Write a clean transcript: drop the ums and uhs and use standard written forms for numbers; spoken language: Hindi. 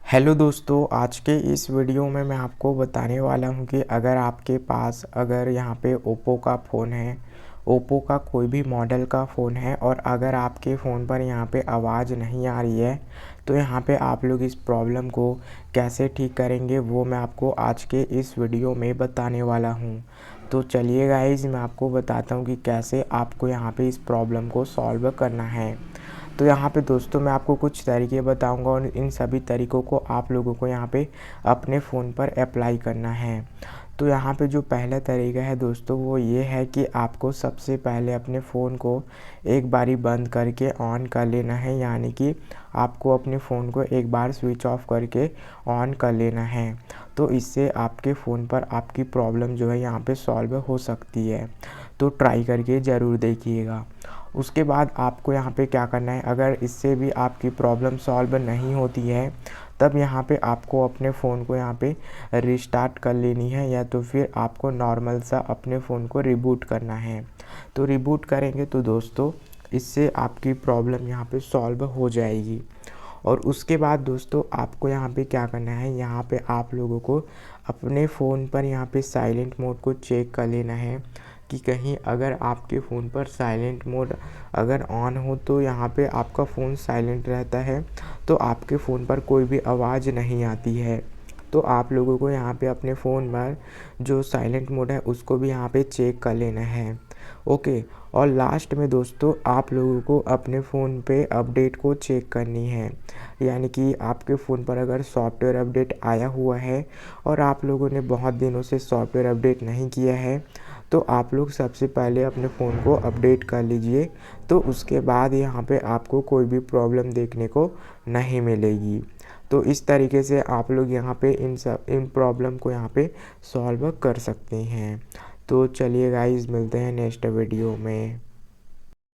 हेलो दोस्तों, आज के इस वीडियो में मैं आपको बताने वाला हूं कि अगर आपके पास यहाँ पे ओप्पो का फ़ोन है, ओप्पो का कोई भी मॉडल का फ़ोन है और अगर आपके फ़ोन पर यहाँ पे आवाज़ नहीं आ रही है, तो यहाँ पे आप लोग इस प्रॉब्लम को कैसे ठीक करेंगे वो मैं आपको आज के इस वीडियो में बताने वाला हूँ। तो चलिए गाइज़, मैं आपको बताता हूँ कि कैसे आपको यहाँ पे इस प्रॉब्लम को सॉल्व करना है। तो यहाँ पे दोस्तों मैं आपको कुछ तरीके बताऊंगा और इन सभी तरीक़ों को आप लोगों को यहाँ पे अपने फ़ोन पर अप्लाई करना है। तो यहाँ पे जो पहला तरीका है दोस्तों वो ये है कि आपको सबसे पहले अपने फ़ोन को एक बारी बंद करके ऑन कर लेना है, यानी कि आपको अपने फ़ोन को एक बार स्विच ऑफ करके ऑन कर लेना है। तो इससे आपके फ़ोन पर आपकी प्रॉब्लम जो है यहाँ पे सॉल्व हो सकती है। तो ट्राई करके ज़रूर देखिएगा। उसके बाद आपको यहाँ पे क्या करना है, अगर इससे भी आपकी प्रॉब्लम सॉल्व नहीं होती है तब यहाँ पे आपको अपने फ़ोन को यहाँ पे रिस्टार्ट कर लेनी है, या तो फिर आपको नॉर्मल सा अपने फ़ोन को रिबूट करना है। तो रिबूट करेंगे तो दोस्तों इससे आपकी प्रॉब्लम यहाँ पे सॉल्व हो जाएगी। और उसके बाद दोस्तों आपको यहाँ पे क्या करना है, यहाँ पे आप लोगों को अपने फ़ोन पर यहाँ पे साइलेंट मोड को चेक कर लेना है कि कहीं अगर आपके फ़ोन पर साइलेंट मोड अगर ऑन हो तो यहाँ पे आपका फ़ोन साइलेंट रहता है, तो आपके फ़ोन पर कोई भी आवाज़ नहीं आती है। तो आप लोगों को यहाँ पे अपने फ़ोन पर जो साइलेंट मोड है उसको भी यहाँ पे चेक कर लेना है। ओके। और लास्ट में दोस्तों आप लोगों को अपने फ़ोन पे अपडेट को चेक करनी है, यानी कि आपके फ़ोन पर अगर सॉफ्टवेयर अपडेट आया हुआ है और आप लोगों ने बहुत दिनों से सॉफ्टवेयर अपडेट नहीं किया है, तो आप लोग सबसे पहले अपने फ़ोन को अपडेट कर लीजिए। तो उसके बाद यहाँ पे आपको कोई भी प्रॉब्लम देखने को नहीं मिलेगी। तो इस तरीके से आप लोग यहाँ पे इन प्रॉब्लम को यहाँ पे सॉल्व कर सकते हैं। तो चलिए गाइज़, मिलते हैं नेक्स्ट वीडियो में।